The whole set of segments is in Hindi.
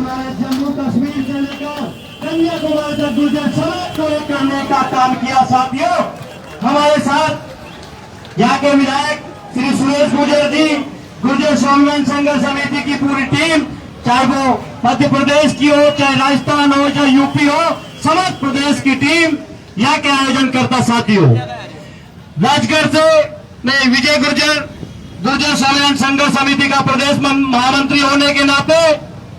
हमारे जम्मू कश्मीर से लेकर कन्याकुमारी तक गुर्जर समाज को एक करने का काम किया। साथियों, हमारे साथ यहाँ के विधायक श्री सुरेश गुर्जर जी, गुर्जर स्वाभिमान संघर्ष समिति की पूरी टीम, चाहे वो मध्य प्रदेश की हो, चाहे राजस्थान हो, चाहे यूपी हो, समस्त प्रदेश की टीम यहाँ के आयोजन करता। साथियों, राजगढ़ से मैं विजय गुर्जर, गुर्जर स्वाभिमान संघर्ष समिति का प्रदेश महामंत्री होने के नाते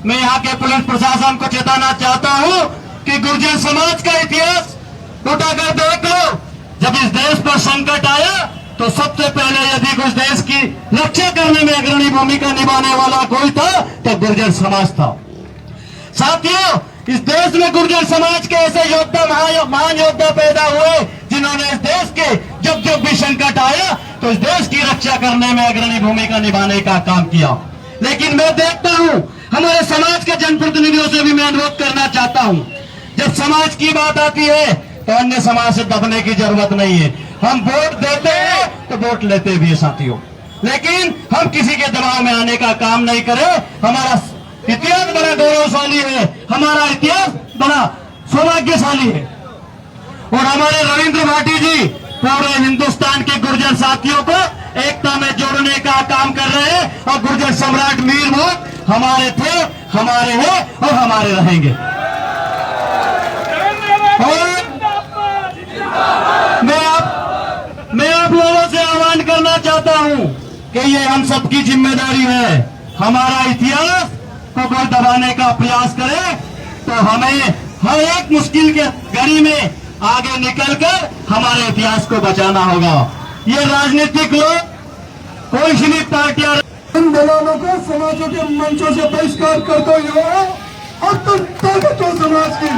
मैं यहाँ के पुलिस प्रशासन को चेताना चाहता हूँ कि गुर्जर समाज का इतिहास उठाकर देख लो। जब इस देश पर संकट आया तो सबसे पहले यदि कुछ देश की रक्षा करने में अग्रणी भूमिका निभाने वाला कोई था तो गुर्जर समाज था। साथियों, इस देश में गुर्जर समाज के ऐसे योद्धा, महान योद्धा पैदा हुए जिन्होंने इस देश के जब भी संकट आया तो इस देश की रक्षा करने में अग्रणी भूमिका निभाने का काम किया। लेकिन मैं देखता हूं, हमारे समाज के जनप्रतिनिधियों से भी मैं अनुरोध करना चाहता हूं, जब समाज की बात आती है तो अन्य समाज से दबने की जरूरत नहीं है। हम वोट देते हैं तो वोट लेते भी है साथियों, लेकिन हम किसी के दबाव में आने का काम नहीं करें। हमारा इतिहास बड़ा गौरवशाली है, हमारा इतिहास बड़ा सौभाग्यशाली है। और हमारे रविंद्र भाटी जी पूरे हिंदुस्तान के गुर्जर साथियों को एकता में जोड़ने का काम कर रहे हैं और गुर्जर सम्राट मीर मोहम्मद हमारे थे, हमारे हैं और हमारे रहेंगे। और मैं आप लोगों से आह्वान करना चाहता हूं कि ये हम सबकी जिम्मेदारी है। हमारा इतिहास को कोई दबाने का प्रयास करे तो हमें हर एक मुश्किल के घड़ी में आगे निकलकर हमारे इतिहास को बचाना होगा। ये राजनीतिक लोग, कोई सीमित पार्टियां इन दलालों को समाजों के मंचों से बहिष्कार करते हुए अब तो ताकत हो समाज की।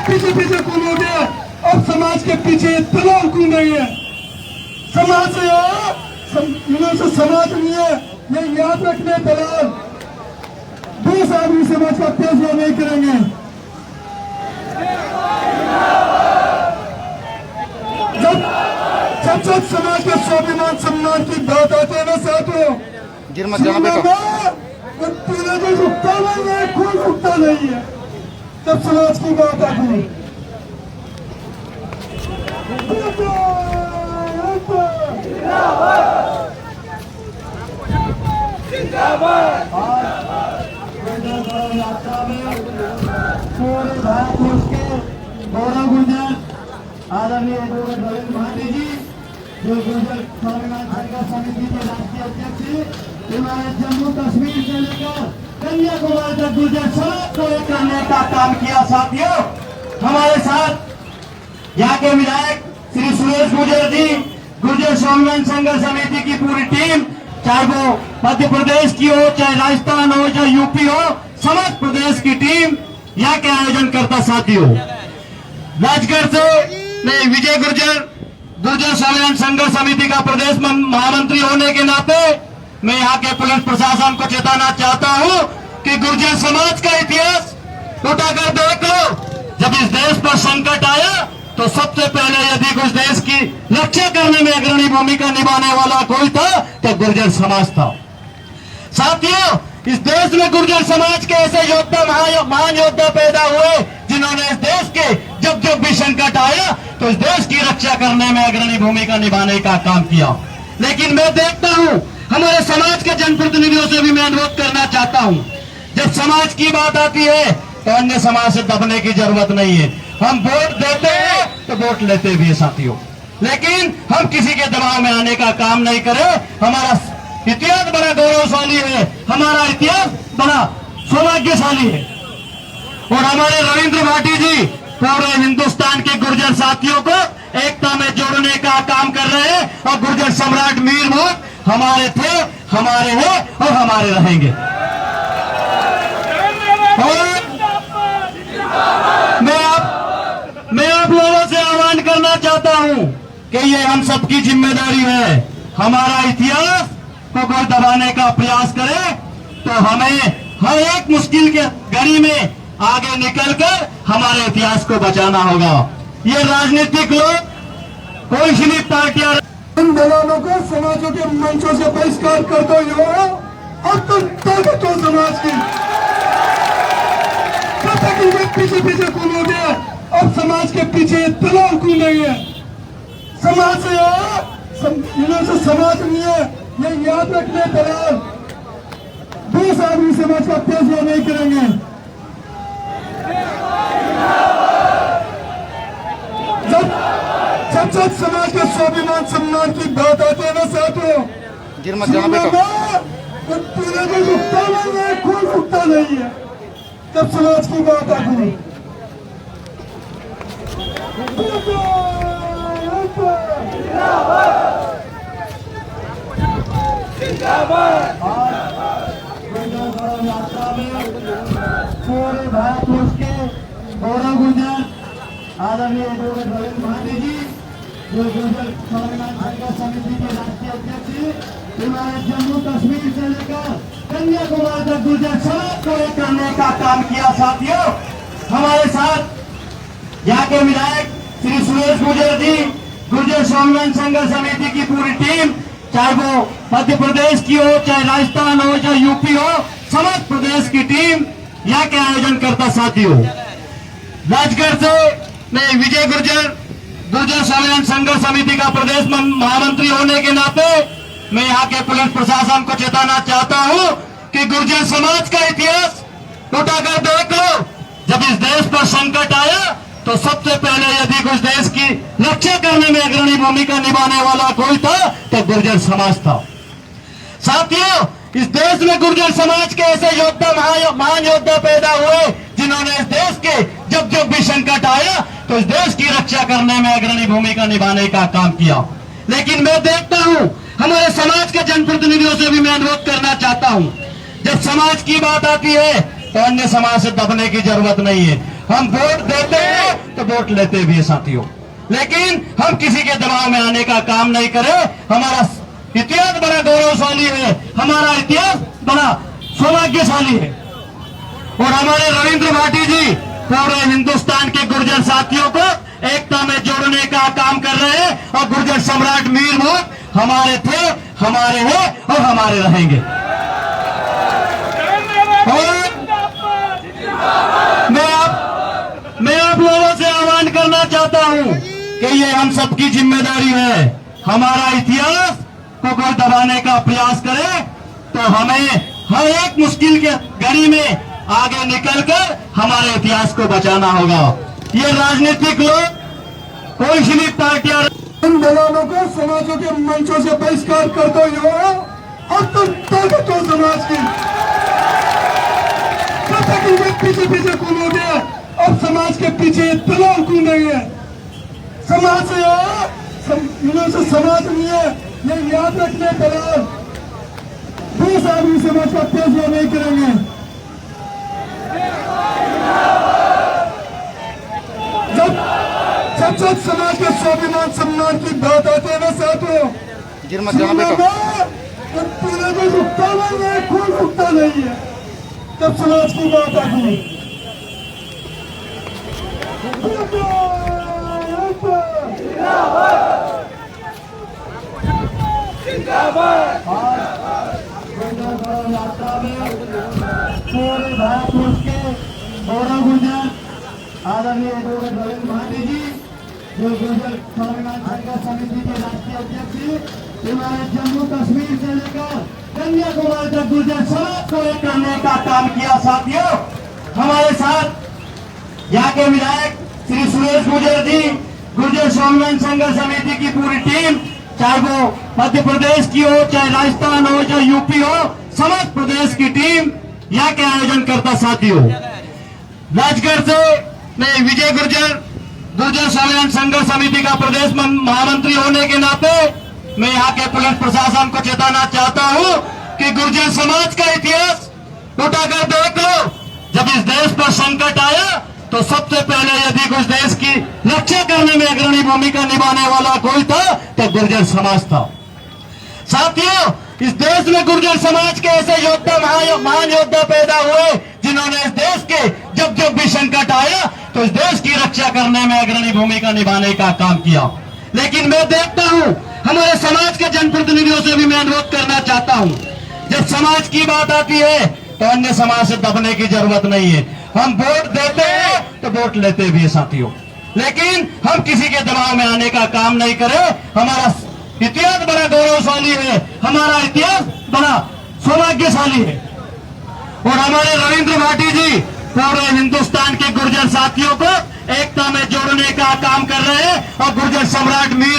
पीछे पीछे घूमोगे, अब समाज के पीछे दलाल घूमेंगे। समाज से समाज नहीं है, ये याद रखने दलाल 20 आदमी समाज का फैसला नहीं करेंगे। जब समाज के स्वाभिमान सम्मान की बात आती है ना साथियों, जो रुकता नहीं है, कोई रुकता नहीं है जब समाज की बात आती है। पूरे भारत देश के गौरव गुर्जर आदरणीय रविंद्र भाटी जी, जो गुर्जर स्वाभिमान संघर्ष समिति के राष्ट्रीय अध्यक्ष हैं, हमारे जम्मू कश्मीर से लेकर कन्याकुमारी तक गुर्जर समाज को एक करने का काम किया। साथियों, हमारे साथ यहाँ के विधायक श्री सुरेश गुर्जर जी, गुर्जर स्वाभिमान संघर्ष समिति की पूरी टीम, चाहे वो मध्य प्रदेश की हो, चाहे राजस्थान हो, चाहे यूपी हो, समस्त प्रदेश की टीम यहाँ के आयोजन करता। साथियों, राजगढ़ से मैं विजय गुर्जर, गुर्जर स्वाभिमान संघर्ष समिति का प्रदेश महामंत्री होने के नाते मैं यहाँ के पुलिस प्रशासन को चेताना चाहता हूँ कि गुर्जर समाज का इतिहास उठाकर देख लो। जब इस देश पर संकट आया तो सबसे पहले यदि कुछ देश की रक्षा करने में अग्रणी भूमिका निभाने वाला कोई था तो गुर्जर समाज था। साथियों, इस देश में गुर्जर समाज के ऐसे योद्धा, महान योद्धा पैदा हुए जिन्होंने इस देश के जब भी संकट आया तो इस देश की रक्षा करने में अग्रणी भूमिका निभाने का काम किया। लेकिन मैं देखता हूं, हमारे समाज के जनप्रतिनिधियों से भी मैं अनुरोध करना चाहता हूं, जब समाज की बात आती है तो अन्य समाज से दबने की जरूरत नहीं है। हम वोट देते हैं तो वोट लेते भी है साथियों, लेकिन हम किसी के दबाव में आने का काम नहीं करें। हमारा इतिहास बड़ा गौरवशाली है, हमारा इतिहास बड़ा सौभाग्यशाली है। और हमारे रविंद्र भाटी जी पूरे हिंदुस्तान के गुर्जर साथियों को एकता में जोड़ने का काम कर रहे हैं और गुर्जर सम्राट मीर मोहम्मद हमारे थे, हमारे हैं और हमारे रहेंगे। और मैं आप लोगों से आह्वान करना चाहता हूं कि ये हम सबकी जिम्मेदारी है। हमारा इतिहास को कोई दबाने का प्रयास करे तो हमें हर एक मुश्किल के घड़ी में आगे निकलकर हमारे इतिहास को बचाना होगा। ये राजनीतिक लोग, कोई सीमित पार्टियां इन दलालों को समाजों के मंचों से बहिष्कार करते हुए अब तुम ताकत हो समाज की। कब तक इनके पीछे पीछे घूमोगे? अब समाज के पीछे दलाल घूमेंगे। समाज से इन्हों से समाज नहीं है, ये याद रखने दलाल 20 आदमी समाज का फैसला नहीं करेंगे। जब समाज के स्वाभिमान सम्मान की बात आती है ना साथियों, पूरे को रुकता नहीं है, खून रुकता नहीं है जब समाज की बात आती है। यात्रा में पूरे भारत वर्ष के गौरव गुर्जर आदरणीय डॉक्टर रविंद्र भाटी जी, जो गुर्जर स्वाभिमान संघर्ष समिति के राष्ट्रीय अध्यक्ष हैं, हमारे जम्मू कश्मीर से लेकर कन्याकुमारी तक गुर्जर समाज को एक करने का काम किया। साथियों, हमारे साथ यहाँ के विधायक श्री सुरेश गुर्जर जी, गुर्जर स्वाभिमान संघर्ष समिति की पूरी टीम, चाहे वो मध्य प्रदेश की हो, चाहे राजस्थान हो, चाहे यूपी हो, समस्त प्रदेश की टीम यहाँ के आयोजन करता। साथियों, राजगढ़ से मैं विजय गुर्जर, गुर्जर स्वाभिमान संघर्ष समिति का प्रदेश महामंत्री होने के नाते मैं यहाँ के पुलिस प्रशासन को चेताना चाहता हूँ कि गुर्जर समाज का इतिहास उठाकर देख लो। जब इस देश पर संकट आया तो सबसे पहले यदि कुछ देश की रक्षा करने में अग्रणी भूमिका निभाने वाला कोई था तो गुर्जर समाज था। साथियों, इस देश में गुर्जर समाज के ऐसे योद्धा, महान योद्धा पैदा हुए जिन्होंने इस देश के जब जब भी संकट आया तो इस देश की रक्षा करने में अग्रणी भूमिका निभाने का काम किया। लेकिन मैं देखता हूं, हमारे समाज के जनप्रतिनिधियों से भी मैं अनुरोध करना चाहता हूं, जब समाज की बात आती है तो अन्य समाज से दबने की जरूरत नहीं है। हम वोट देते हैं तो वोट लेते भी है साथियों, लेकिन हम किसी के दबाव में आने का काम नहीं करें। हमारा इतिहास बड़ा गौरवशाली है, हमारा इतिहास बड़ा सौभाग्यशाली है और हमारे रविंद्र भाटी जी पूरे हिंदुस्तान के गुर्जर साथियों को एकता में जोड़ने का काम कर रहे हैं और गुर्जर सम्राट मीर मोहम्मद हमारे थे, हमारे हैं और हमारे रहेंगे। और मैं आप लोगों से आह्वान करना चाहता हूं कि ये हम सबकी जिम्मेदारी है। हमारा इतिहास को कोई दबाने का प्रयास करे तो हमें हर एक मुश्किल के घड़ी में आगे निकलकर हमारे इतिहास को बचाना होगा। ये राजनीतिक लोग, कोई सी भी पार्टियां इन दलालों को समाजों के मंचों से बहिष्कार करते हो। अब तुम ताकत हो समाज की। कब तक इनके पीछे पीछे घूमोगे? अब समाज के पीछे दलाल घूमेंगे। समाज से इन्हों से समाज नहीं है, ये याद रखने दलाल 20 आदमी समाज का फैसला नहीं करेंगे। जब समाज के स्वाभिमान सम्मान की बात आती है ना साथियों, पूरे को रुकता नहीं है, खून रुकता नहीं है जब समाज की बात आती है। यात्रा में पूरे भारत वर्ष के गौरव गुर्जर आदरणीय डॉक्टर रविंद्र भाटी जी, जो गुर्जर स्वाभिमान संघर्ष समिति के राष्ट्रीय अध्यक्ष हैं, हमारे जम्मू कश्मीर से लेकर कन्याकुमारी तक गुर्जर समाज को एक करने का काम किया। साथियों, हमारे साथ यहाँ के विधायक श्री सुरेश गुर्जर जी, गुर्जर स्वाभिमान संघर्ष समिति की पूरी टीम, चाहे वो मध्य प्रदेश की हो, चाहे राजस्थान हो, चाहे यूपी हो, समस्त प्रदेश की टीम यहाँ के आयोजन करता। साथियों, राजगढ़ से मैं विजय गुर्जर, गुर्जर स्वाभिमान संघर्ष समिति का प्रदेश महामंत्री होने के नाते मैं यहाँ के पुलिस प्रशासन को चेताना चाहता हूँ कि गुर्जर समाज का इतिहास उठाकर देख लो। जब इस देश पर संकट आया तो सबसे पहले यदि कुछ देश की रक्षा करने में अग्रणी भूमिका निभाने वाला कोई था तो गुर्जर समाज था। साथियों, इस देश में गुर्जर समाज के ऐसे योद्धा, महान योद्धा पैदा हुए जिन्होंने इस देश के जब जब भी संकट आया तो इस देश की रक्षा करने में अग्रणी भूमिका निभाने का काम किया। लेकिन मैं देखता हूं, हमारे समाज के जनप्रतिनिधियों से भी मैं अनुरोध करना चाहता हूं, जब समाज की बात आती है तो अन्य समाज से दबने की जरूरत नहीं है। हम वोट देते हैं तो वोट लेते भी है साथियों, लेकिन हम किसी के दबाव में आने का काम नहीं करें। हमारा इतिहास बड़ा गौरवशाली है, हमारा इतिहास बड़ा सौभाग्यशाली है। और हमारे रविंद्र भाटी जी पूरे हिंदुस्तान के गुर्जर साथियों को एकता में जोड़ने का काम कर रहे हैं और गुर्जर सम्राट मीर